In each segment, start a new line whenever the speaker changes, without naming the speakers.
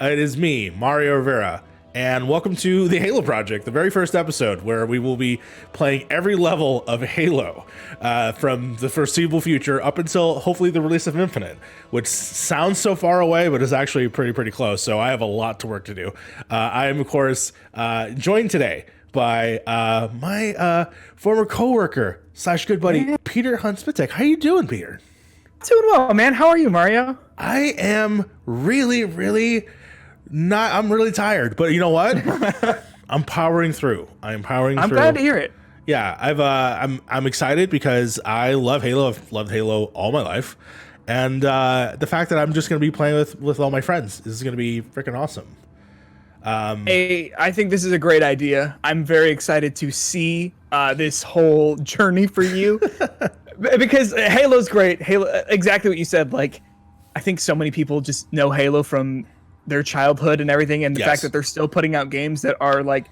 It is me, Mario Rivera, and welcome to the Halo Project, the very first episode where we will be playing every level of Halo from the foreseeable future up until hopefully the release of Infinite, which sounds so far away, but is actually pretty close. So I have a lot to work to do. I am, of course, joined today by my former coworker / good buddy, Peter Hunt-Spitek. How you doing, Peter?
Doing well, man. How are you, Mario?
I am really not. I'm really tired, but you know what? I'm powering through. I'm powering through.
I'm glad to hear it.
Yeah, I'm excited because I love Halo. I've loved Halo all my life, and the fact that I'm just going to be playing with all my friends is going to be freaking awesome.
I think this is a great idea. I'm very excited to see this whole journey for you because Halo's great. Halo, exactly what you said. Like, I think so many people just know Halo from their childhood and everything, and the fact that they're still putting out games that are like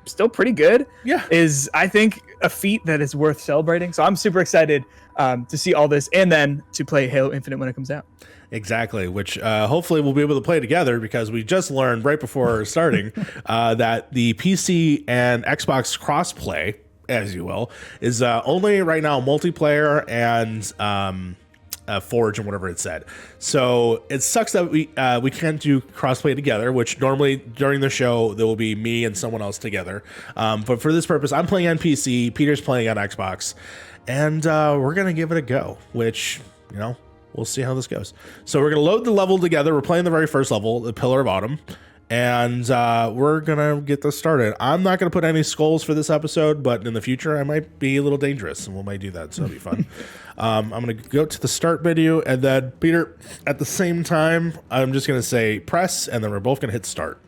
still pretty good is, I think, a feat that is worth celebrating. So I'm super excited to see all this and then to play Halo Infinite when it comes out.
Exactly, which hopefully we'll be able to play together because we just learned right before starting that the PC and Xbox crossplay, as you will, is only right now multiplayer and Forge and whatever it said. So it sucks that we can't do crossplay together, which normally during the show there will be me and someone else together. But for this purpose, I'm playing on PC, Peter's playing on Xbox, and we're gonna give it a go. Which, you know, we'll see how this goes. So we're gonna load the level together. We're playing the very first level, the Pillar of Autumn, and we're gonna get this started. I'm not gonna put any skulls for this episode, but in the future I might be a little dangerous, and we might do that, so it'll be fun. I'm gonna go to the start menu, and then Peter, at the same time, I'm just gonna say press, and then we're both gonna hit start.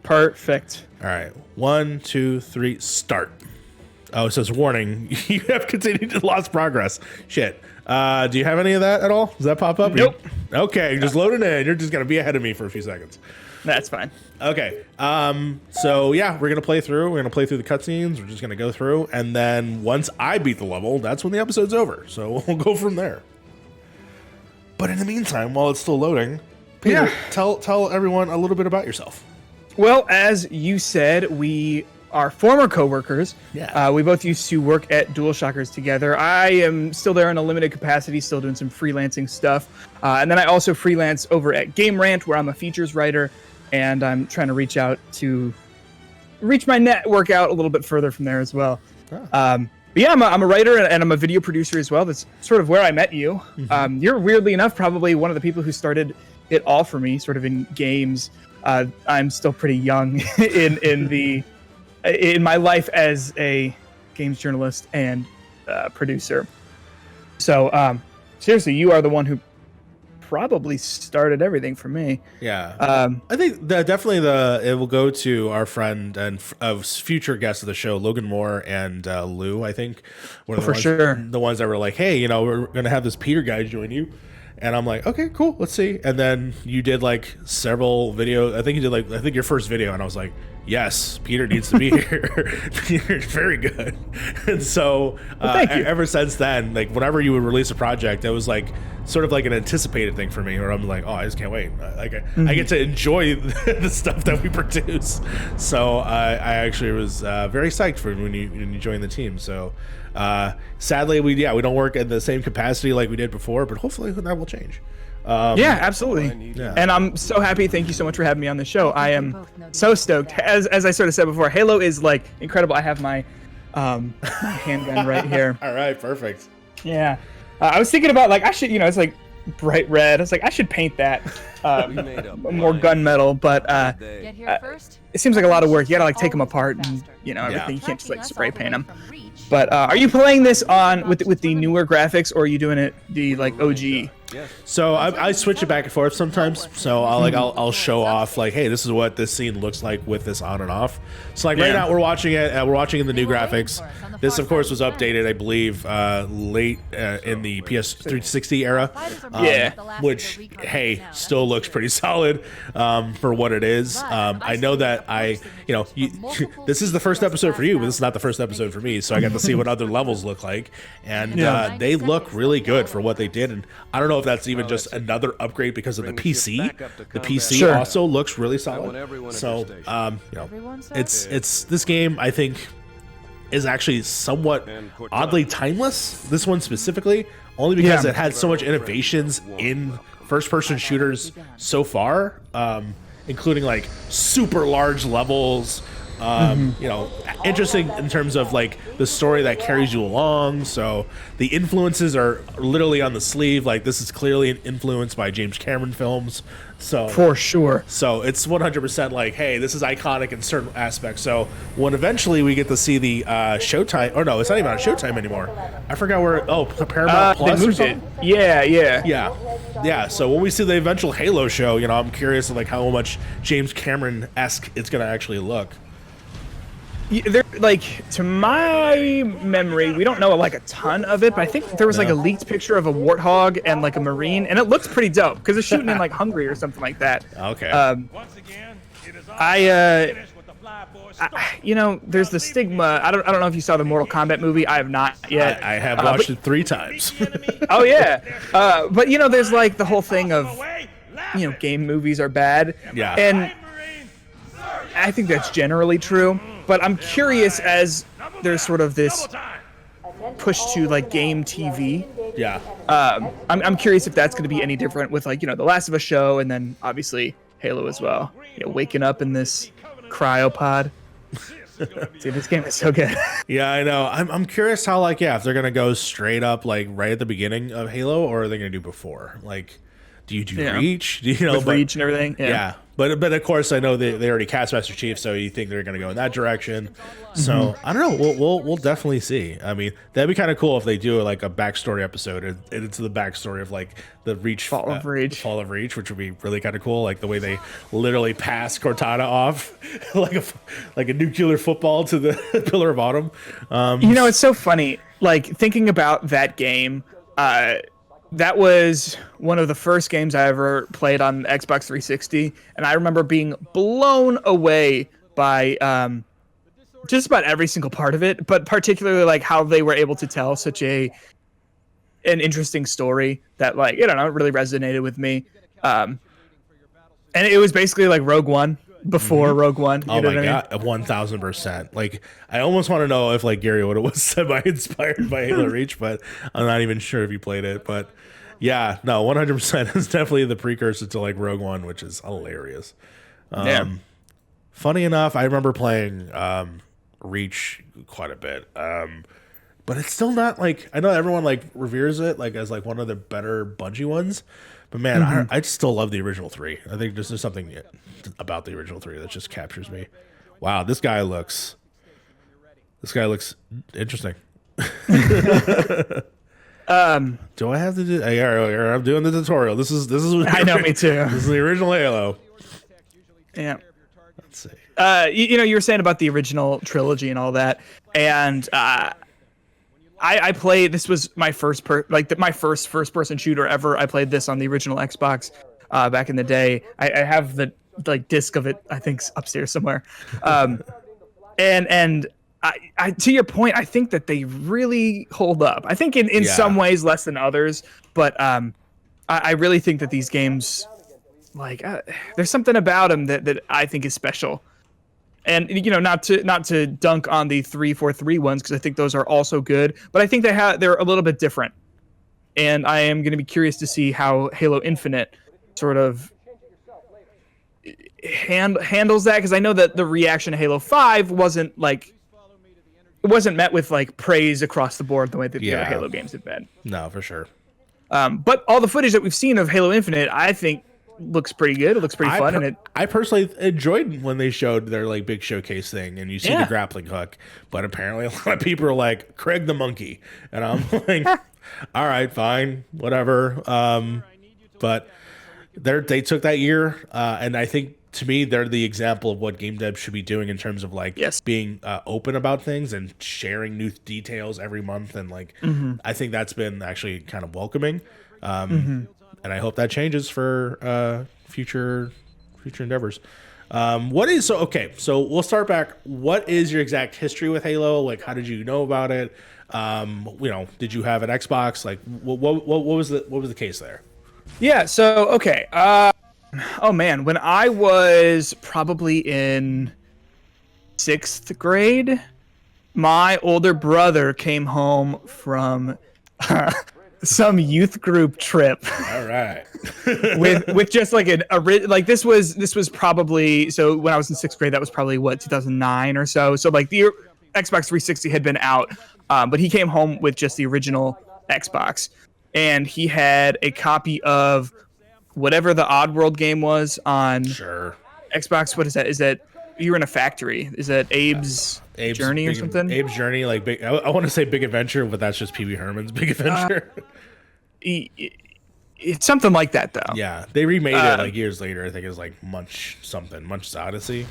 Perfect.
All right, 1, 2, 3, start. Oh, it says warning. You have continued to lost progress. Shit. Do you have any of that at all? Does that pop up?
Nope.
Okay, just load it in. You're just gonna be ahead of me for a few seconds.
That's fine.
Okay. So yeah, we're gonna play through. We're gonna play through the cutscenes. We're just gonna go through, and then once I beat the level, that's when the episode's over. So we'll go from there. But in the meantime, while it's still loading, Peter, tell everyone a little bit about yourself.
Well, as you said, we are former coworkers.
Yeah.
We both used to work at DualShockers together. I am still there in a limited capacity, still doing some freelancing stuff. And then I also freelance over at Game Rant, where I'm a features writer, and I'm trying to reach my network out a little bit further from there as well.
Oh.
But yeah, I'm a writer and I'm a video producer as well. That's sort of where I met you. Mm-hmm. You're, weirdly enough, probably one of the people who started it all for me, sort of in games. I'm still pretty young in my life as a games journalist and producer. So seriously, you are the one who probably started everything for me.
Yeah. I think that definitely it will go to our friend and future guests of the show, Logan Moore and Lou, I think. The ones that were like, hey, you know, we're going to have this Peter guy join you. And I'm like, okay, cool, let's see. And then you did like several videos. I think you did your first video, and I was like, yes, Peter needs to be here. Peter's very good. And so
thank you.
Ever since then, like whenever you would release a project, it was like sort of like an anticipated thing for me, where I'm like, oh, I just can't wait. I get to enjoy the stuff that we produce. So I actually was very psyched for when you joined the team. So sadly, we don't work in the same capacity like we did before, but hopefully that will change.
Yeah, absolutely.
Yeah.
And I'm so happy. Thank you so much for having me on the show. I am so stoked. As I sort of said before, Halo is like incredible. I have my handgun right here.
All right, perfect.
Yeah. I was thinking about, like, I should, it's like bright red. I was like, I should paint that more gunmetal, but
Get here first.
it seems like a lot of work. You gotta like take them apart and everything. You can't just like spray paint them. But are you playing this on with the newer graphics, or are you doing it the like OG?
So I switch it back and forth sometimes. So I'll show off like, hey, this is what this scene looks like with this on and off. So like right now we're watching it. We're watching in the new graphics. This of course was updated, I believe, late in the PS360 era. Which hey, still looks pretty solid for what it is. I know that this is the first episode for you, but this is not the first episode for me. So I got to see what other levels look like, and they look really good for what they did. And I don't know know if that's even just another upgrade because of the PC. The PC
Sure.
also looks really solid. So, you know, it's this game, I think, is actually somewhat oddly timeless. This one specifically, only because it had so much innovations in first-person shooters so far, including like super large levels. You know, interesting in terms of like the story that carries you along. So the influences are literally on the sleeve. Like this is clearly an influence by James Cameron films. So
For sure.
So it's 100% like, hey, this is iconic in certain aspects. So when eventually we get to see the Showtime, or no, it's not even on Showtime anymore. I forgot where. Oh, Paramount Plus or something. Yeah. So when we see the eventual Halo show, you know, I'm curious of like how much James Cameron-esque it's gonna actually look.
There, like, to my memory, we don't know like a ton of it, but I think there was like a leaked picture of a warthog and like a marine, and it looks pretty dope because it's shooting in like Hungary or something like that.
Okay.
You know, there's the stigma. I don't know if you saw the Mortal Kombat movie. I have not yet.
I have watched it 3 times.
Oh yeah, but you know, there's like the whole thing of, you know, game movies are bad.
Yeah.
And I think that's generally true. But I'm curious, as there's sort of this push to like game TV.
Yeah.
I'm curious if that's going to be any different with like, you know, the Last of Us show, and then obviously Halo as well. You know, waking up in this cryopod. Dude, this game is so good.
Yeah, I know. I'm curious how like if they're gonna go straight up like right at the beginning of Halo, or are they gonna do before? Like, do you do Reach? Do you know
with Reach and everything?
Yeah. But of course I know they already cast Master Chief, so you think they're gonna go in that direction. So I don't know. We'll definitely see. I mean, that'd be kind of cool if they do like a backstory episode and it's the backstory of like the Reach
Fall of
Reach, which would be really kind of cool. Like the way they literally pass Cortana off like a nuclear football to the Pillar of Autumn.
You know, it's so funny. Like thinking about that game. That was one of the first games I ever played on Xbox 360, and I remember being blown away by just about every single part of it, but particularly like how they were able to tell such an interesting story that, like, I don't know, it really resonated with me. And it was basically like Rogue One before Rogue One.
Oh my god, 1000%. Like, I almost want to know if like Gary would have was semi-inspired by Halo Reach, but I'm not even sure if you played it. But yeah, no, 100% is definitely the precursor to like Rogue One, which is hilarious. Funny enough, I remember playing Reach quite a bit. But it's still not like, I know everyone like reveres it like as like one of the better Bungie ones. But man, I just still love the original 3. I think there's something about the original 3 that just captures me. Wow, this guy looks interesting. Do I have to do? I'm doing the tutorial. This is.
I know, me too.
This is the original Halo.
Yeah.
Let's see.
You know, you were saying about the original trilogy and all that, and I played. This was my first my first first-person shooter ever. I played this on the original Xbox back in the day. I have the like disc of it. I think upstairs somewhere. And I to your point, I think that they really hold up. I think in some ways less than others, but I really think that these games, like, there's something about them that I think is special. And, you know, not to dunk on the 343 ones, because I think those are also good, but I think they're a little bit different. And I am going to be curious to see how Halo Infinite sort of handles that, because I know that the reaction to Halo 5 wasn't met with like praise across the board the way that the other Halo games have been.
No, for sure.
But all the footage that we've seen of Halo Infinite, I think, looks pretty good. It looks pretty fun.
I personally enjoyed when they showed their like big showcase thing, and you see the grappling hook. But apparently, a lot of people are like Craig the monkey, and I'm like, all right, fine, whatever. But they took that year, and I think, to me, they're the example of what game dev should be doing in terms of like being open about things and sharing new details every month. And like, I think that's been actually kind of welcoming. And I hope that changes for future endeavors. So we'll start back. What is your exact history with Halo? Like, how did you know about it? You know, did you have an Xbox? Like, what was the case there?
Yeah. So okay. Oh man, when I was probably in 6th grade, my older brother came home from some youth group trip
All right.
with just like like this was probably, so when I was in 6th grade, that was probably what, 2009 or so. So like the Xbox 360 had been out, but he came home with just the original Xbox, and he had a copy of whatever the Oddworld game was on
Sure.
Xbox. What is that? Is that you were in a factory? Is that Abe's Journey or something?
Abe's Journey, like big. I want to say Big Adventure, but that's just Pee-wee Herman's Big Adventure.
It's something like that, though.
Yeah, they remade it like years later. I think it was like Munch's Odyssey.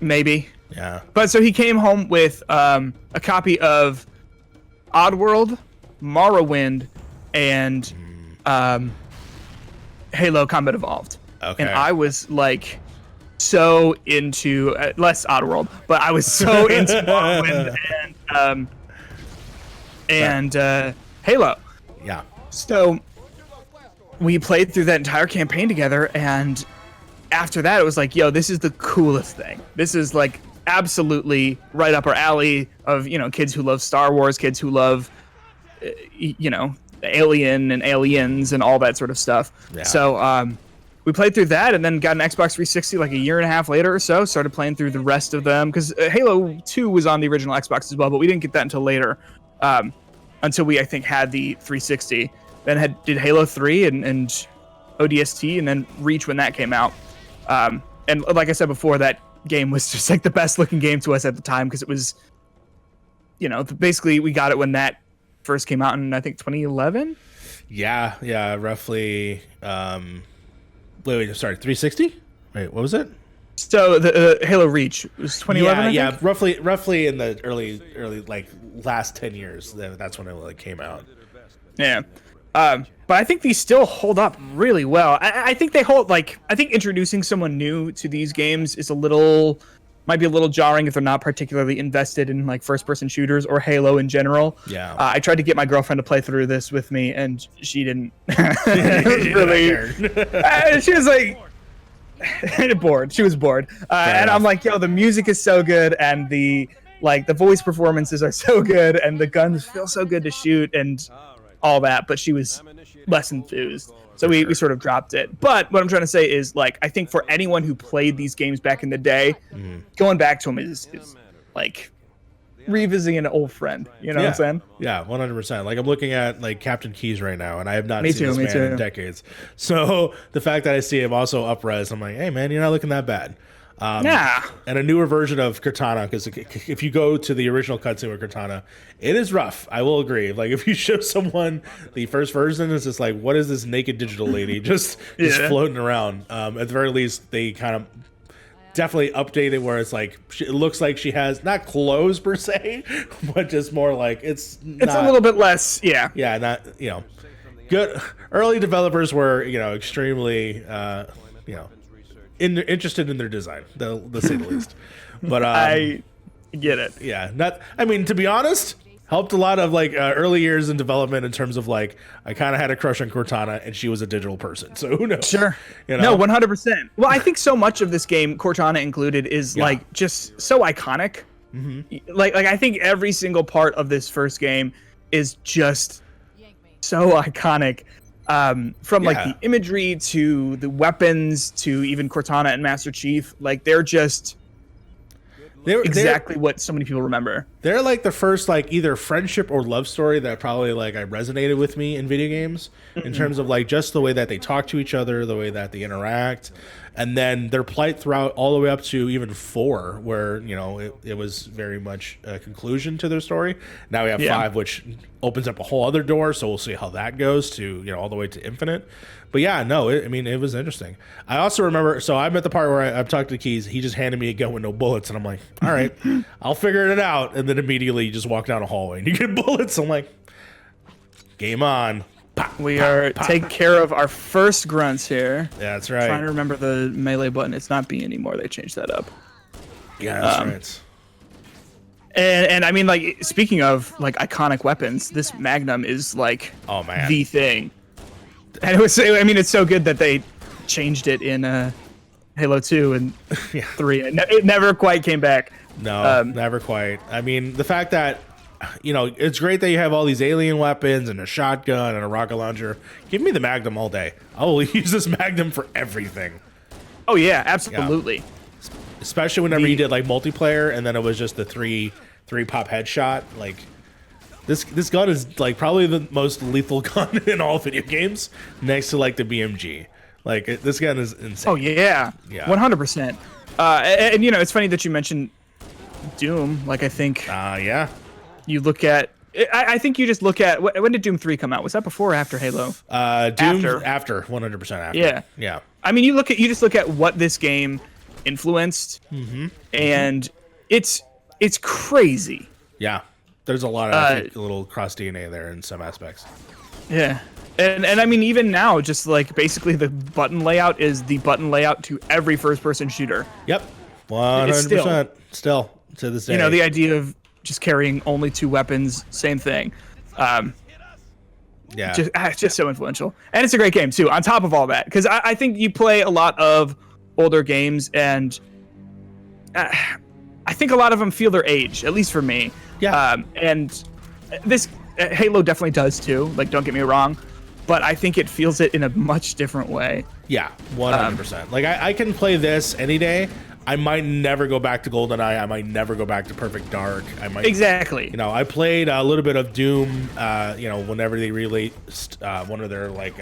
Maybe.
Yeah.
But so he came home with a copy of Oddworld, Morrowind, and Halo Combat Evolved.
Okay.
And I was like so into less Oddworld, but I was so into Morrowind and Halo.
Yeah.
So we played through that entire campaign together, and after that, it was like, yo, this is the coolest thing. This is like absolutely right up our alley of, you know, kids who love Star Wars, kids who love, you know, Alien and Aliens and all that sort of stuff.
Yeah.
So we played through that, and then got an Xbox 360 like a year and a half later or so. Started playing through the rest of them, because Halo 2 was on the original Xbox as well, but we didn't get that until later, until we, I think, had the 360. Then did Halo 3 and ODST, and then Reach when that came out. And like I said before, that game was just like the best looking game to us at the time, because it was, you know, basically we got it when that first came out in, I think, 2011.
Yeah, roughly. Wait, sorry, 360? Wait, what was it?
So the Halo Reach was 2011.
Yeah, roughly in the early like last 10 years. That's when it like came out.
Yeah. But I think these still hold up really well. I think they hold, like, I think introducing someone new to these games is might be a little jarring if they're not particularly invested in like first-person shooters or Halo in general.
Yeah.
I tried to get my girlfriend to play through this with me, and she didn't. Really. She was like bored. She was bored, and I'm like, yo, the music is so good, and the voice performances are so good, and the guns feel so good to shoot, and all that. But she was less enthused, so we sort of dropped it. But what I'm trying to say is, like, I think for anyone who played these games back in the day, going back to them is like revisiting an old friend. You know what I'm saying?
Yeah, 100%. Like, I'm looking at like Captain Keys right now, and I have not
Me
seen
too,
this
me
man
too.
in decades. So the fact that I see him also up-res, I'm like, hey man, you're not looking that bad.
Yeah.
And a newer version of Cortana, because if you go to the original cutscene with Cortana, it is rough. I will agree. Like, if you show someone the first version, it's just like, what is this naked digital lady just floating around? At the very least, they kind of definitely updated where it's like it looks like she has not clothes per se, but just more like it's
a little bit less. Yeah.
Yeah, not, you know, good. Early developers were, you know, extremely, you know, interested in their design, to say the least. But
I get it.
Yeah, not. I mean, to be honest, helped a lot of like early years in development in terms of like I kind of had a crush on Cortana, and she was a digital person. So who knows?
Sure.
You know?
No, 100%. Well, I think so much of this game, Cortana included, is like just so iconic. Like I think every single part of this first game is just so iconic. From like the imagery to the weapons to even Cortana and Master Chief, like they're exactly what so many people remember.
They're like the first like either friendship or love story that probably like I resonated with me in video games in terms of like just the way that they talk to each other, the way that they interact, and then their plight throughout all the way up to even 4, where, you know, it was very much a conclusion to their story. Now we have 5, which opens up a whole other door, so we'll see how that goes to, you know, all the way to Infinite. But yeah, no, I mean, it was interesting. I also remember, so I'm at the part where I've talked to Keys. He just handed me a gun with no bullets, and I'm like, all right, I'll figure it out. And then immediately you just walk down a hallway and you get bullets. I'm like, game on. Pop,
we are taking care of our first grunts here.
Yeah, that's right.
Trying to remember the melee button. It's not B anymore. They changed that up.
Yeah, that's right.
And I mean, like, speaking of like iconic weapons, this Magnum is like the thing. And it was, I mean, it's so good that they changed it in Halo 2 and 3. It never quite came back.
No, never quite. I mean, the fact that, it's great that you have all these alien weapons and a shotgun and a rocket launcher. Give me the Magnum all day. I will use this Magnum for everything.
Oh, yeah, absolutely.
Yeah. Especially whenever you did like multiplayer and then it was just the three pop headshot. Like, this gun is like probably the most lethal gun in all video games next to like the BMG. Like, this gun is insane.
Oh, yeah. 100%. And, it's funny that you mentioned Doom. Like, I think you look at... I think you just look at... When did Doom 3 come out? Was that before or after Halo?
Doom after 100% after. Yeah.
I mean, you just look at what this game influenced, and it's crazy.
Yeah. There's a lot of a little cross DNA there in some aspects.
Yeah. And I mean, even now, just like basically the button layout is the button layout to every first-person shooter.
Yep, 100%. Still to this day.
The idea of just carrying only 2 weapons, same thing. It's just so influential, and it's a great game too. On top of all that, because I think you play a lot of older games, and I think a lot of them feel their age, at least for me.
Yeah.
And this Halo definitely does too. Like, don't get me wrong. But I think it feels it in a much different way.
Yeah, 100%. Like, I can play this any day. I might never go back to GoldenEye. I might never go back to Perfect Dark. I might
exactly.
I played a little bit of Doom. Whenever they released one of their like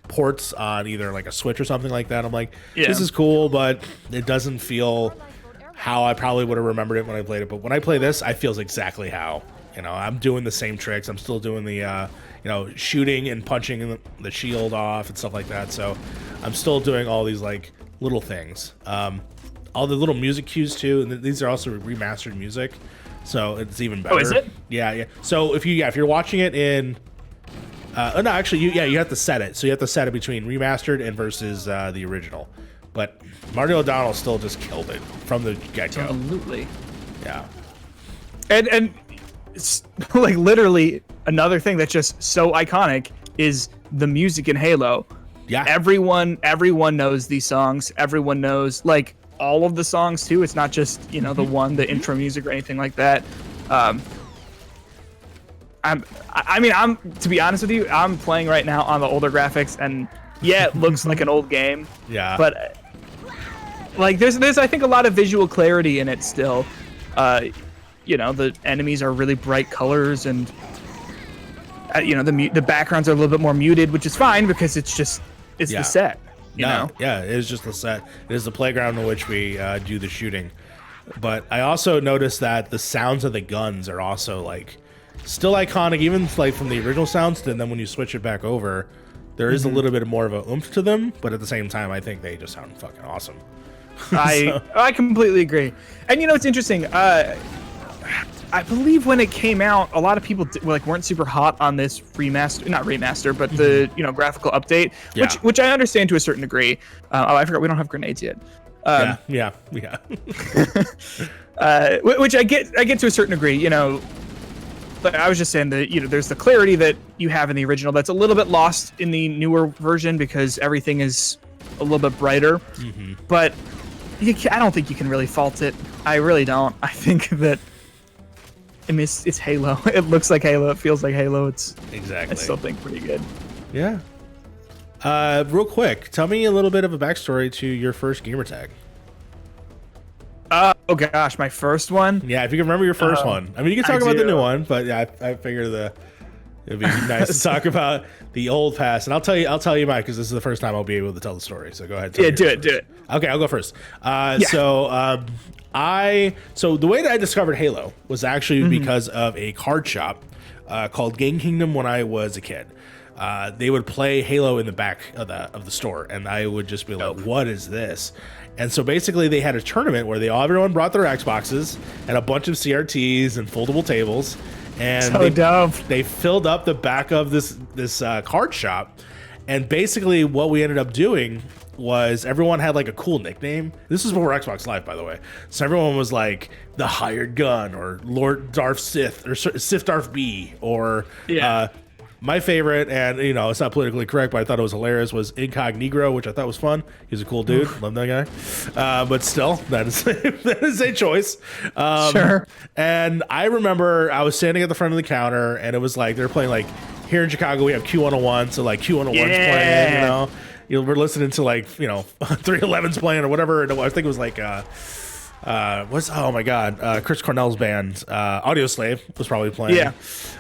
ports on either like a Switch or something like that. I'm like, this is cool, but it doesn't feel how I probably would have remembered it when I played it. But when I play this, I feels exactly how. I'm doing the same tricks. I'm still doing the shooting and punching the shield off and stuff like that. So I'm still doing all these like little things. All the little music cues too, and these are also remastered music, so it's even better.
Oh, is it?
Yeah. So if you're watching it in, you have to set it. So you have to set it between remastered and versus the original. But Marty O'Donnell still just killed it from the get-go.
Absolutely.
Yeah.
And it's like literally another thing that's just so iconic is the music in Halo.
Yeah.
Everyone knows these songs. Everyone knows like all of the songs too. It's not just the intro music or anything like that. I'm to be honest with you, I'm playing right now on the older graphics, and it looks like an old game.
Yeah.
But like there's I think a lot of visual clarity in it still. The enemies are really bright colors, and the backgrounds are a little bit more muted, which is fine because it's the set.
Yeah, it is just the set. It is the playground in which we do the shooting. But I also noticed that the sounds of the guns are also like still iconic, even like from the original sounds. And then when you switch it back over, there is a little bit more of a oomph to them. But at the same time, I think they just sound fucking awesome.
I completely agree. And it's interesting. I believe when it came out, a lot of people weren't super hot on this not remaster, but the graphical update, which I understand to a certain degree. I forgot we don't have grenades yet.
Yeah.
Which I get to a certain degree. But I was just saying that there's the clarity that you have in the original that's a little bit lost in the newer version because everything is a little bit brighter. But I don't think you can really fault it. I really don't. I think that. I mean, it's Halo. It looks like Halo. It feels like Halo.
Exactly.
I still think pretty good.
Yeah. Real quick, tell me a little bit of a backstory to your first gamer tag.
Oh gosh, my first one.
Yeah, if you can remember your first one. I mean, you can talk about the new one, but yeah, I figured it'd be nice to talk about the old past. And I'll tell you mine because this is the first time I'll be able to tell the story. So go ahead.
Do it.
Okay, I'll go first. So the way that I discovered Halo was actually because of a card shop called Game Kingdom when I was a kid. They would play Halo in the back of the store, and I would just be like, "What is this?" And so basically, they had a tournament where everyone brought their Xboxes and a bunch of CRTs and foldable tables, and they filled up the back of this card shop. And basically, what we ended up doing was everyone had like a cool nickname. This was before Xbox Live, by the way. So everyone was like the Hired Gun or Lord Darth Sith or Sith Darth B or my favorite, and it's not politically correct, but I thought it was hilarious, was Incognegro, which I thought was fun. He's a cool dude. Love that guy. But still, that is a choice.
Sure.
And I remember I was standing at the front of the counter, and it was like they're playing like here in Chicago we have Q101, so like Q101's playing. We're listening to like 311's playing or whatever. I think it was like Chris Cornell's band, Audio Slave was probably playing.
Yeah.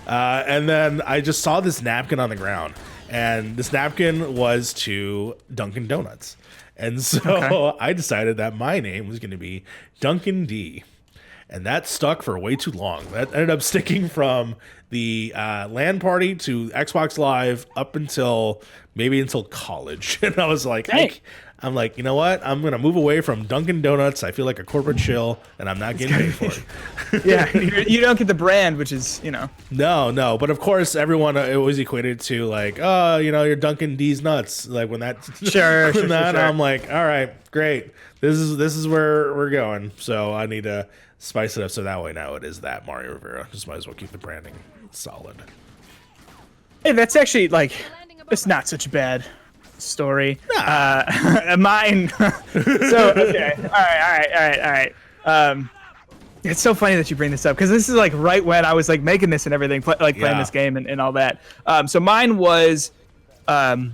And then I just saw this napkin on the ground, and this napkin was to Dunkin' Donuts. And so I decided that my name was going to be Duncan D. And that stuck for way too long. That ended up sticking from the LAN party to Xbox Live up until college. And I was like, I'm like, you know what? I'm going to move away from Dunkin' Donuts. I feel like a corporate shill, and I'm not getting paid for it.
Yeah, you don't get the brand, which is,
No. But of course, everyone always equated to like, oh, you're Dunkin' D's nuts. Like when that,
sure.
I'm like, all right, great. This is where we're going. So I need to spice it up so that way now it is that Mario Rivera. Just might as well keep the branding solid.
Hey, that's actually like, it's not such a bad story. Mine. So okay, all right. It's so funny that you bring this up because this is like right when I was like making this and everything, playing this game and all that. So mine was. Did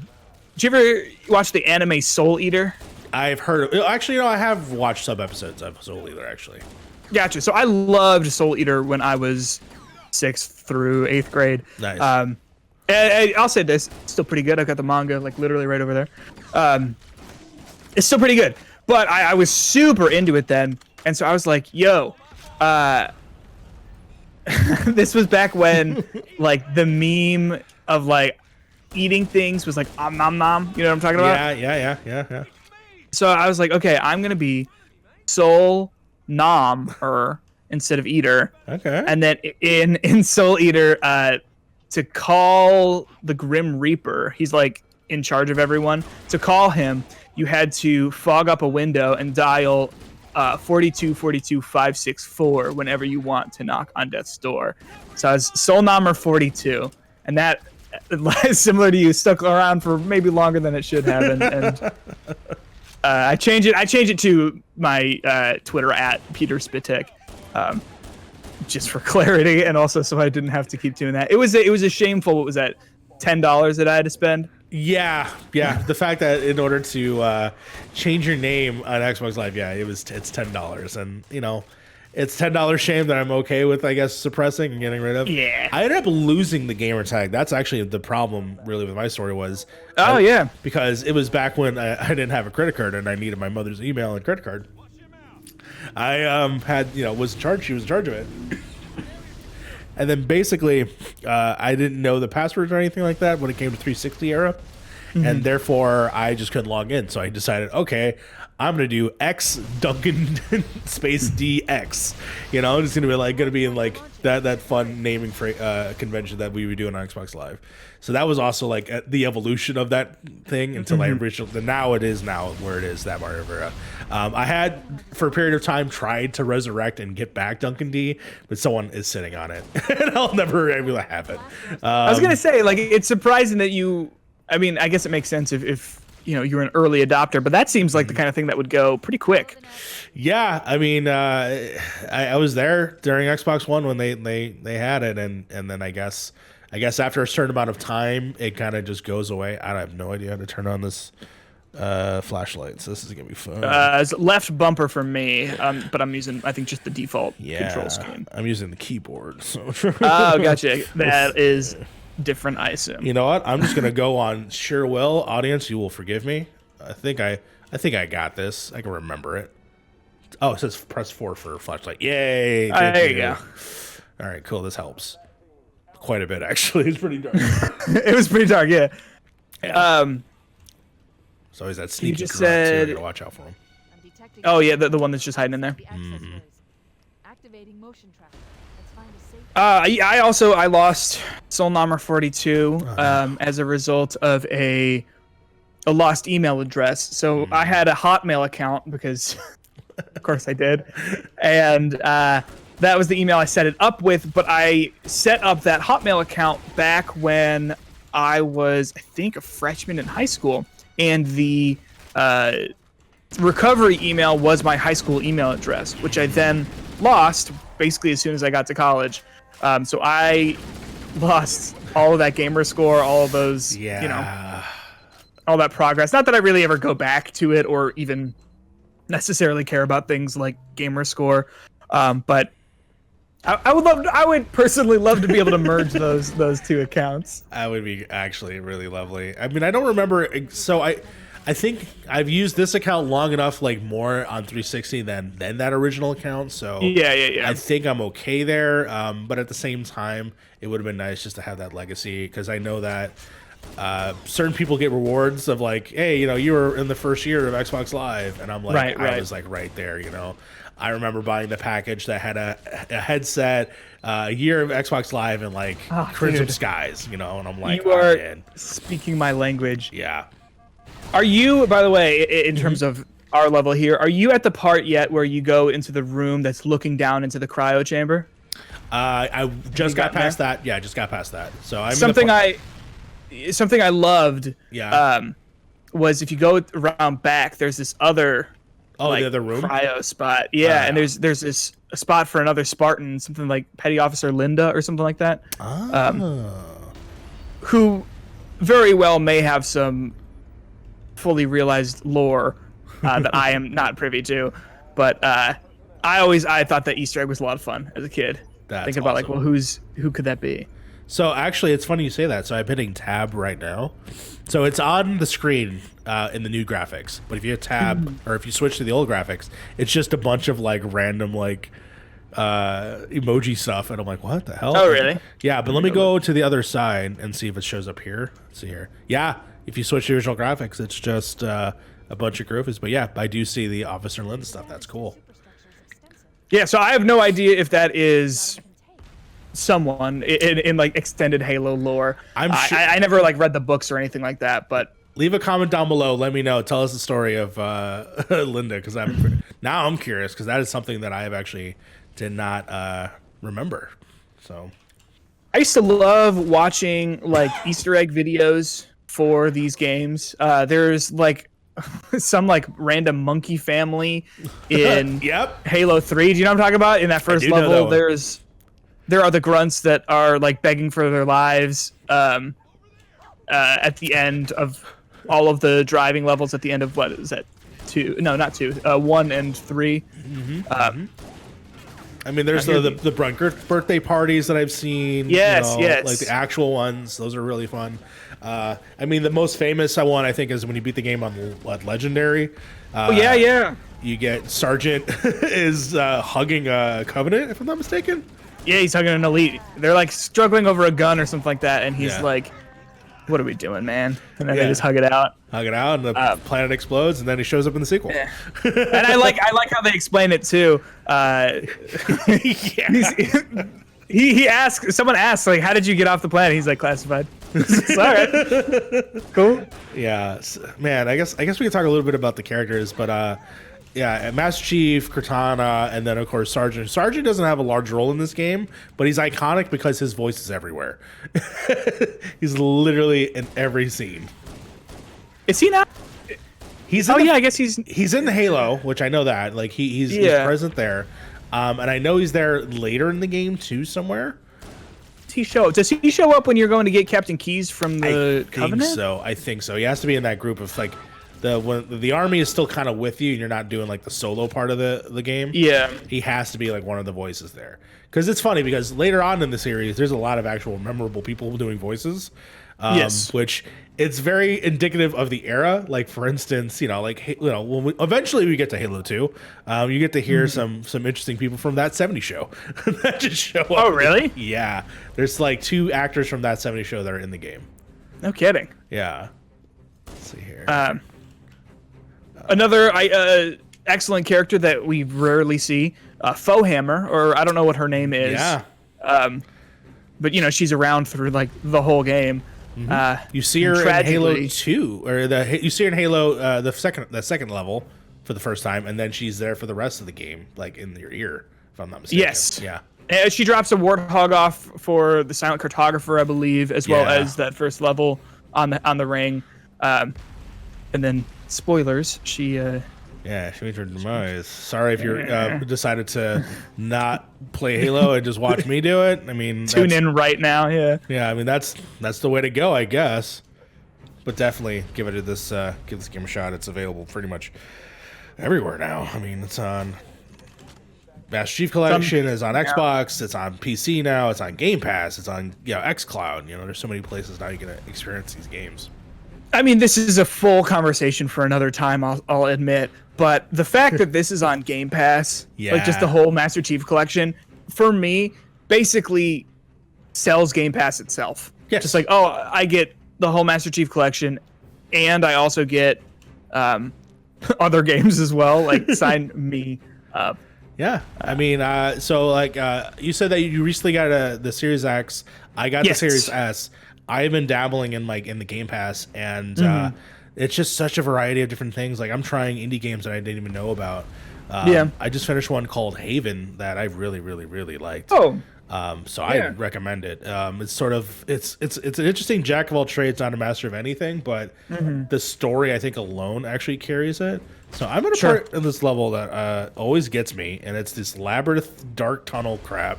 you ever watch the anime Soul Eater?
I've heard. Actually, I have watched some episodes of Soul Eater. Actually.
Gotcha. So I loved Soul Eater when I was 6th through 8th grade.
Nice.
And I'll say this, it's still pretty good. I've got the manga like literally right over there. It's still pretty good, but I was super into it then. And so I was like, yo, this was back when like the meme of like eating things was like nom nom. You know what I'm talking about?
Yeah.
So I was like, okay, I'm going to be Soul Nom instead of Eater.
Okay.
And then in Soul Eater, to call the Grim Reaper, he's like in charge of everyone. To call him, you had to fog up a window and dial 4242564 whenever you want to knock on death's door. So I was Soul Nommer 42, and that, similar to you, stuck around for maybe longer than it should have. And I changed it to my Twitter at Peter Spitek. Just for clarity, and also so I didn't have to keep doing that. It was a shameful. What was that? $10 that I had to spend.
Yeah. The fact that in order to change your name on Xbox Live, it's $10, and it's $10 shame that I'm okay with, I guess, suppressing and getting rid of.
Yeah.
I ended up losing the gamer tag. That's actually the problem, really, with my story was. Because it was back when I didn't have a credit card and I needed my mother's email and credit card. I was in charge. She was in charge of it. And then basically, I didn't know the passwords or anything like that when it came to 360 era. Mm-hmm. And therefore, I just couldn't log in. So I decided, okay, I'm going to do X Duncan space DX. It's going to be in like that fun naming convention that we were doing on Xbox Live. So that was also like the evolution of that thing until I reached now it is where it is, that Mario Rivera. I had for a period of time tried to resurrect and get back Duncan D, but someone is sitting on it and I'll never be able to have it.
I was going to say, like, it's surprising that I guess it makes sense if you're an early adopter, but that seems like the kind of thing that would go pretty quick.
Yeah, I mean, I was there during Xbox One when they had it, and then I guess after a certain amount of time, it kind of just goes away. I have no idea how to turn on this flashlight, so this is gonna be fun.
It's left bumper for me, but I'm using, I think, just the default control scheme.
I'm using the keyboard. So.
Oh, gotcha. That is different, I assume.
You know what? I'm just gonna go on sure will. Audience, you will forgive me. I think I got this. I can remember it. Oh, it says press 4 for flashlight. Yay!
There you go.
All right, cool. This helps quite a bit, actually. It's pretty dark.
It was pretty dark, yeah.
So always that sneaky
just
grunt, so
said-
you gotta watch out for him.
Oh yeah, the one that's just hiding in there.
Activating motion tracker. Let's find a safe.
I lost Soul Nommer 42 as a result of a lost email address. So I had a Hotmail account because, of course, I did, and That was the email I set it up with, but I set up that Hotmail account back when I was, I think, a freshman in high school, and the recovery email was my high school email address, which I then lost basically as soon as I got to college. So I lost all of that gamer score, all of those, all that progress. Not that I really ever go back to it or even necessarily care about things like gamer score, but I would personally love to be able to merge those two accounts.
That would be actually really lovely. I mean, I don't remember. So I think I've used this account long enough, like more on 360 than that original account. So
yeah.
I think I'm okay there. But at the same time, it would have been nice just to have that legacy, because I know that certain people get rewards of like, hey, you were in the first year of Xbox Live, and I'm like, I was like right there, I remember buying the package that had a headset, a year of Xbox Live, and like Crimson Skies, and I'm like,
you are speaking my language.
Yeah.
Are you, by the way, in terms of our level here, are you at the part yet where you go into the room that's looking down into the cryo chamber?
I just got past that. Yeah, I just got past that. So I'm
something I loved.
Yeah.
Was if you go around back, there's this other.
The other room?
Cryo spot. Yeah, and there's this a spot for another Spartan, something like Petty Officer Linda or something like that. Who very well may have some fully realized lore that I am not privy to. But I thought that Easter egg was a lot of fun as a kid. Thinking about like, well, who could that be?
So actually, it's funny you say that. So I'm hitting tab right now. So it's on the screen in the new graphics. But if you hit tab or if you switch to the old graphics, it's just a bunch of like random like emoji stuff. And I'm like, what the hell?
Oh, really?
Yeah, but let me go to the other side and see if it shows up here. Let's see here. Yeah, if you switch to the original graphics, it's just a bunch of graphics. But yeah, I do see the Officer Linda stuff. That's cool.
Yeah, so I have no idea if that is someone in like extended Halo lore.
I'm sure.
I never like read the books or anything like that, but
leave a comment down below. Let me know. Tell us the story of Linda, because I'm curious, because that is something that I have actually did not remember. So
I used to love watching like Easter egg videos for these games. There's like some like random monkey family in Halo 3. Do you know what I'm talking about? In that first level, there are the grunts that are like begging for their lives at the end of all of the driving levels. At the end of what is that? 2? No, not 2. 1 and 3.
I mean, there's the Brunkert birthday parties that I've seen.
Yes.
Like the actual ones. Those are really fun. I mean, the most famous one, I think, is when you beat the game on Legendary.
Yeah.
You get Sergeant is hugging a Covenant, if I'm not mistaken.
Yeah, he's hugging an Elite. They're like struggling over a gun or something like that, and he's like, what are we doing, man? And then they just hug it out.
And the planet explodes, and then he shows up in the sequel.
Yeah. And I like how they explain it too. Someone asks like, how did you get off the planet? He's like, classified. It's all right. Cool.
Yeah, man. I guess we could talk a little bit about the characters, but Master Chief, Cortana, and then of course Sergeant. Sergeant doesn't have a large role in this game, but he's iconic because his voice is everywhere. He's literally in every scene.
Is he not? I guess
he's in the Halo, which I know that. Like he's present there, and I know he's there later in the game too somewhere.
Does he show up when you're going to get Captain Keys from the Covenant?
I think so. He has to be in that group of like. When the army is still kind of with you and you're not doing like the solo part of the game.
Yeah,
he has to be like one of the voices there, because it's funny because later on in the series there's a lot of actual memorable people doing voices, which it's very indicative of the era. Like for instance, when eventually we get to Halo 2, you get to hear some interesting people from That 70s Show that just show up.
Oh really?
Yeah, there's like 2 actors from That 70s Show that are in the game.
No kidding.
Yeah. Let's see here.
Another excellent character that we rarely see, Fohammer, or I don't know what her name is.
Yeah.
But she's around through like the whole game.
You see her in Halo 2, or you see her in Halo the second level for the first time, and then she's there for the rest of the game, like in your ear if I'm not mistaken.
Yes.
Yeah.
And she drops a warthog off for the silent cartographer, I believe, as well as that first level on the ring. And then spoilers, she
she made her demise. Sorry if you decided to not play Halo and just watch me do it. I mean,
tune in right now.
Yeah, I mean that's the way to go, I guess. But definitely give this game a shot. It's available pretty much everywhere now. I mean, it's on Master Chief Collection, is on Xbox, it's on PC now, it's on Gamepass, it's on xCloud. There's so many places now you can experience these games.
I mean, this is a full conversation for another time, I'll admit. But the fact that this is on Game Pass, like just the whole Master Chief Collection, for me, basically sells Game Pass itself.
Yes.
Just like, oh, I get the whole Master Chief Collection, and I also get other games as well. Like, sign me up.
Yeah, I mean, so like you said that you recently got the Series X. I got the Series S. I've been dabbling in the Game Pass, and it's just such a variety of different things. Like, I'm trying indie games that I didn't even know about. I just finished one called Haven that I really, really, really liked. So I recommend it. It's sort of it's an interesting jack of all trades, not a master of anything, but the story I think alone actually carries it. So I'm at a part in this level that always gets me, and it's this labyrinth dark tunnel crap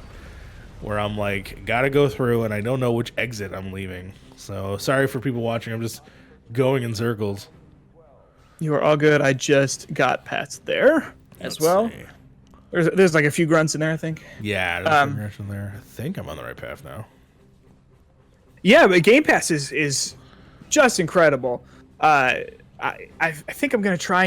where I'm like, gotta go through, and I don't know which exit I'm leaving. So sorry for people watching. I'm just going in circles.
You are all good. I just got past there as well.
See.
There's like a few grunts in there, I think.
Yeah, there's some grunts in there. I think I'm on the right path now.
Yeah, but Game Pass is just incredible. I think I'm gonna try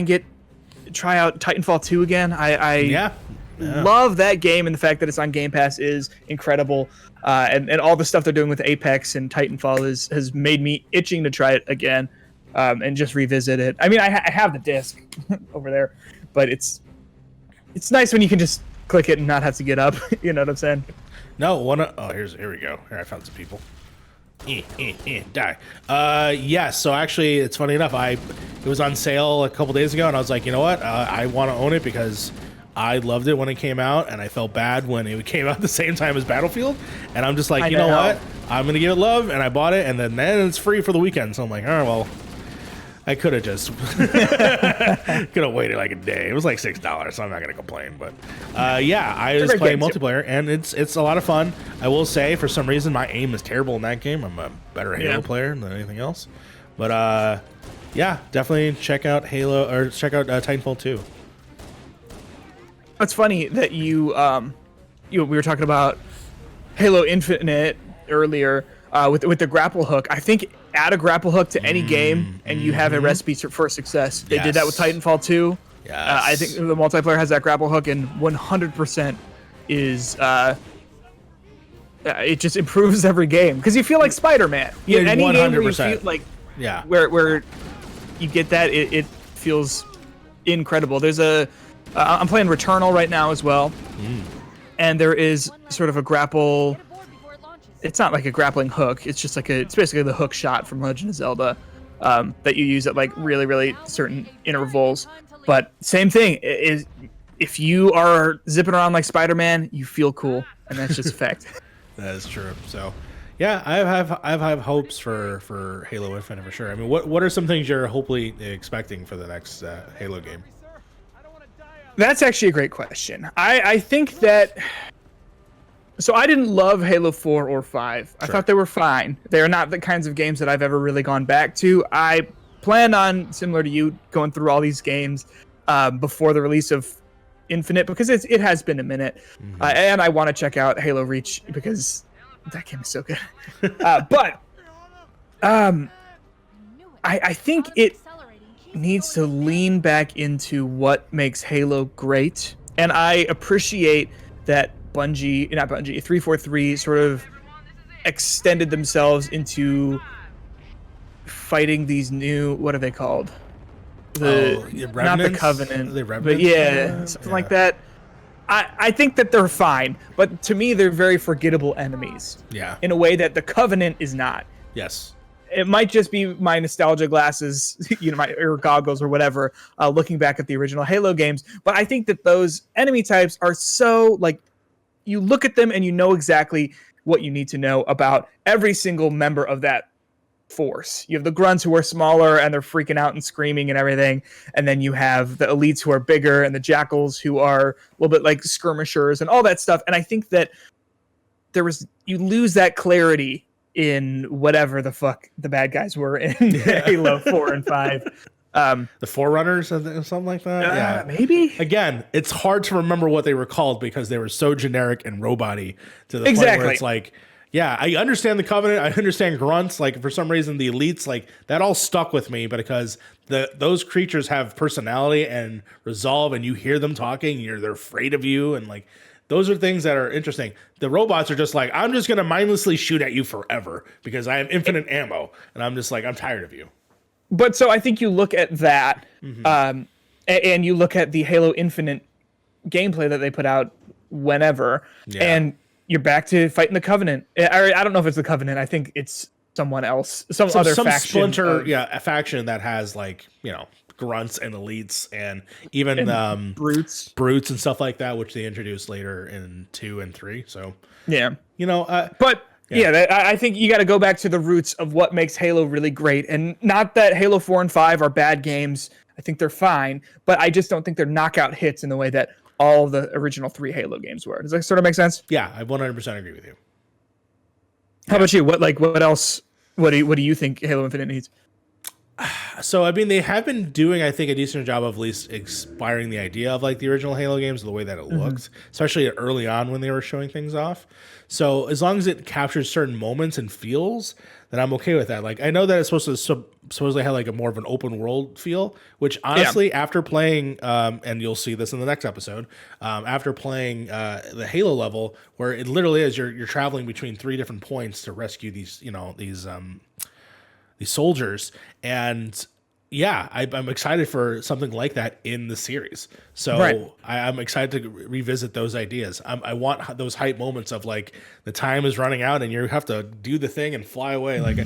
out Titanfall 2 again. I love that game, and the fact that it's on Game Pass is incredible. And all the stuff they're doing with Apex and Titanfall has made me itching to try it again, and just revisit it. I mean, I have the disc over there, but it's nice when you can just click it and not have to get up. You know what I'm saying?
No, here we go. Here, I found some people. Die. So actually, it's funny enough. It was on sale a couple days ago, and I was like, you know what? I want to own it because I loved it when it came out, and I felt bad when it came out at the same time as Battlefield. And I'm just like, you know what? I'm gonna give it love, and I bought it, and then it's free for the weekend. So I'm like, all right, well, I could have just waited like a day. It was like $6, so I'm not gonna complain. But I was playing multiplayer, and it's a lot of fun. I will say, for some reason, my aim is terrible in that game. I'm a better Halo player than anything else. But definitely check out Halo, or check out Titanfall 2.
It's funny that we were talking about Halo Infinite earlier with the grapple hook. I think add a grapple hook to any game, and you have a recipe for success. They did that with Titanfall 2.
Yes.
I think the multiplayer has that grapple hook, and 100% is it just improves every game because you feel like Spider-Man.
Yeah,
any
100%.
game where you feel like where you get that, it feels incredible. There's I'm playing Returnal right now as well, and there is sort of a grapple. It's not like a grappling hook. It's just it's basically the hook shot from Legend of Zelda that you use at like really, really certain intervals. But same thing is if you are zipping around like Spider-Man, you feel cool, and that's just a fact.
That is true. So, yeah, I have hopes for Halo Infinite for sure. I mean, what are some things you're hopefully expecting for the next Halo game?
That's actually a great question. I think that. So I didn't love Halo 4 or 5. I thought they were fine. They are not the kinds of games that I've ever really gone back to. I plan on, similar to you, going through all these games before the release of Infinite because it has been a minute. And I want to check out Halo Reach because that game is so good. But I think it needs to lean back into what makes Halo great. And I appreciate that Bungie, not Bungie, 343 sort of extended themselves into fighting these new, what are they called? Not the Covenant, but something like that. I think that they're fine, but to me they're very forgettable enemies.
Yeah.
In a way that the Covenant is not.
Yes.
it might just be my nostalgia glasses, or goggles or whatever, looking back at the original Halo games. But I think that those enemy types are so like, you look at them and you know exactly what you need to know about every single member of that force. You have the grunts who are smaller and they're freaking out and screaming and everything, and then you have the elites who are bigger and the jackals who are a little bit like skirmishers and all that stuff. And I think that you lose that clarity in whatever the fuck the bad guys were in Halo 4 and 5.
The Forerunners or something like that. Yeah,
maybe.
Again, it's hard to remember what they were called because they were so generic and robot-y to the point where it's like, yeah, I understand the Covenant. I understand grunts. Like for some reason, the elites, like that all stuck with me, but because those creatures have personality and resolve, and you hear them talking, they're afraid of you, and like those are things that are interesting. The robots are just like, I'm just gonna mindlessly shoot at you forever because I have infinite ammo, and I'm just like, I'm tired of you.
But so I think you look at that, and you look at the Halo Infinite gameplay that they put out whenever, and you're back to fighting the Covenant. I don't know if it's the Covenant. I think it's someone else, some other faction.
Splinter, a faction that has like, grunts and elites and even
brutes
and stuff like that, which they introduced later in 2 and 3. So
I think you got to go back to the roots of what makes Halo really great, and not that Halo 4 and 5 are bad games. I think they're fine, but I just don't think they're knockout hits in the way that all the original 3 Halo games were. Does that sort of make sense?
Yeah, I 100% agree with you.
How about you? What else? What do you think Halo Infinite needs?
So, I mean, they have been doing, I think, a decent job of at least inspiring the idea of like the original Halo games, the way that it looks, especially early on when they were showing things off. So as long as it captures certain moments and feels, then I'm okay with that. Like, I know that it's supposed to supposedly have like a more of an open world feel, which honestly, after playing, and you'll see this in the next episode, after playing the Halo level, where it literally is you're traveling between 3 different points to rescue these soldiers, and I'm excited for something like that in the series. So I'm excited to revisit those ideas. I want those hype moments of like the time is running out and you have to do the thing and fly away. Like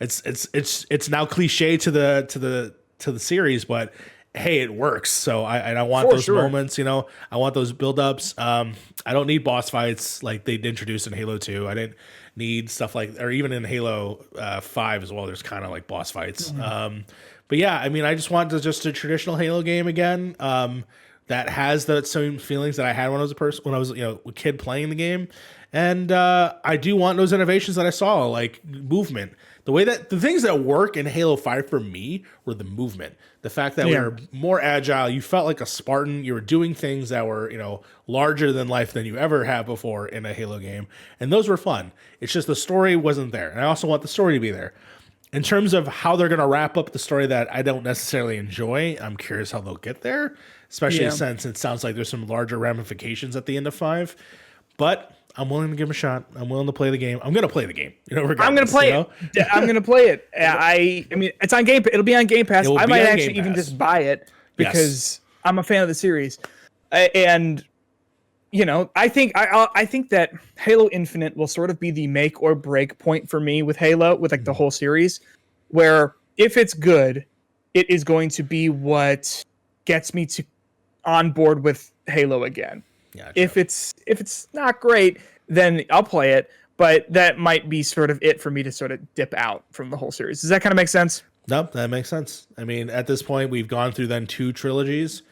it's now cliche to the series, but hey, it works. So I want those moments. I want those buildups. I don't need boss fights like they'd introduced in Halo 2. I didn't need stuff like, or even in Halo 5 as well. There's kind of like boss fights. But yeah, I mean, I just want just a traditional Halo game again that has the same feelings that I had when I was a kid playing the game. And I do want those innovations that I saw, like movement. The things that work in Halo 5 for me were the movement. The fact that we were more agile. You felt like a Spartan. You were doing things that were, larger than life than you ever have before in a Halo game. And those were fun. It's just the story wasn't there. And I also want the story to be there. In terms of how they're going to wrap up the story that I don't necessarily enjoy, I'm curious how they'll get there, especially since it sounds like there's some larger ramifications at the end of 5. But I'm willing to give him a shot. I'm willing to play the game. I'm going to play the game. Regardless,
I'm going to play it. I'm going to play it. I mean, it's on Game. It'll be on Game Pass. I might actually even just buy it because I'm a fan of the series, and I think that Halo Infinite will sort of be the make or break point for me with Halo, with like the whole series, where if it's good, it is going to be what gets me on board with Halo again. Yeah, if it's not great, then I'll play it, but that might be sort of it for me to sort of dip out from the whole series. Does that kind of make sense?
No, that makes sense. I mean, at this point, we've gone through then 2 trilogies.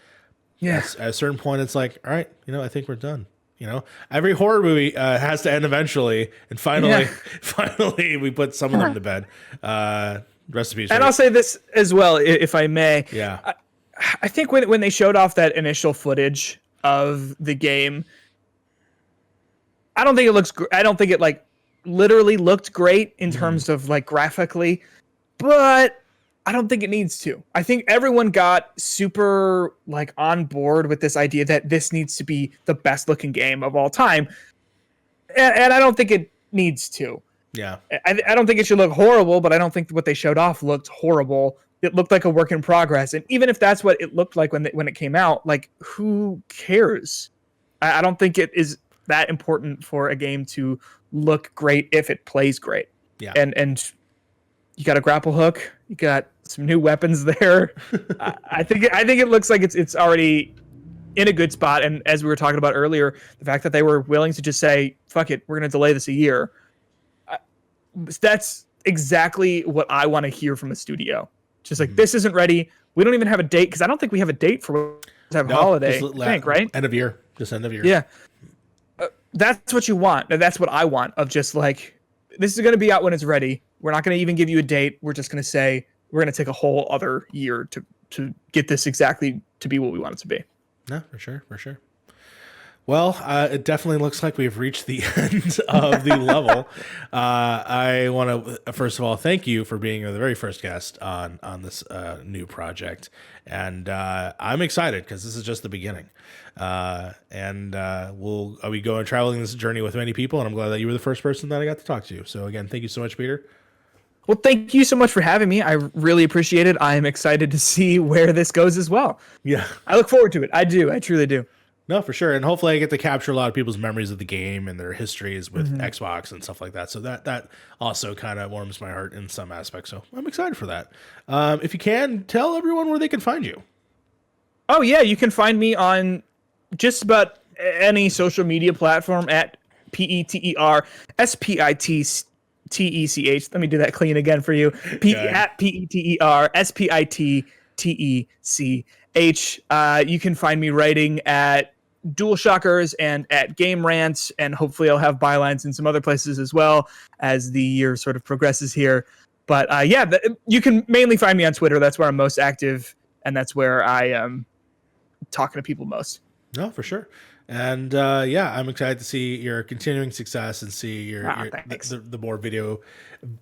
Yes. At a certain point, it's like, all right, I think we're done. Every horror movie has to end eventually, and finally, we put some of them to bed. Rest in peace.
And I'll say this as well, if I may.
Yeah.
I think when they showed off that initial footage of the game, I don't think it like literally looked great in terms of like graphically, but I don't think it needs to. I think everyone got super like on board with this idea that this needs to be the best looking game of all time. And I don't think it needs to.
Yeah.
I don't think it should look horrible, but I don't think what they showed off looked horrible. It looked like a work in progress. And even if that's what it looked like when it came out, like, who cares? I don't think it is that important for a game to look great if it plays great.
Yeah.
And You got a grapple hook. You got some new weapons there. I think it looks like it's already in a good spot. And as we were talking about earlier, the fact that they were willing to just say, "Fuck it, we're going to delay this a year." That's exactly what I want to hear from a studio. Just like this isn't ready. We don't even have a date because I don't think we have a date for holiday. I think, right?
End of year. Just end of year.
Yeah. That's what you want. That's what I want. Of just like, this is going to be out when it's ready. We're not going to even give you a date. We're just going to say we're going to take a whole other year to get this exactly to be what we want it to be.
No, for sure, for sure. Well, it definitely looks like we've reached the end of the level. I want to, first of all, thank you for being the very first guest on this new project. And I'm excited because this is just the beginning. I'll be going traveling this journey with many people, and I'm glad that you were the first person that I got to talk to. So again, thank you so much, Peter.
Well, thank you so much for having me. I really appreciate it. I am excited to see where this goes as well.
Yeah.
I look forward to it. I do. I truly do.
No, for sure. And hopefully I get to capture a lot of people's memories of the game and their histories with Xbox and stuff like that. So that also kind of warms my heart in some aspects. So I'm excited for that. If you can, tell everyone where they can find you.
Oh, yeah. You can find me on just about any social media platform at PETERSPITTECH. Let me do that clean again for you. At PETERSPITTECH. You can find me writing at DualShockers and at Game Rants, and hopefully I'll have bylines in some other places as well as the year sort of progresses here. But you can mainly find me on Twitter. That's where I'm most active, and that's where I am talking to people most.
No, for sure. And I'm excited to see your continuing success and see the more video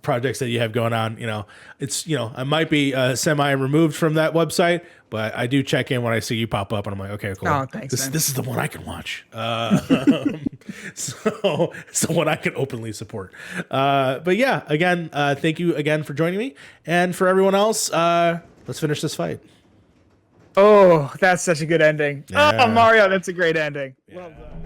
projects that you have going on. I might be semi removed from that website, but I do check in when I see you pop up, and I'm like, okay, cool.
Oh, thanks,
this is the one I can watch. So one I can openly support. But yeah, again, thank you again for joining me, and for everyone else, let's finish this fight.
Oh, that's such a good ending.
Yeah.
Oh, Mario, that's a great ending.
Yeah.
Well done.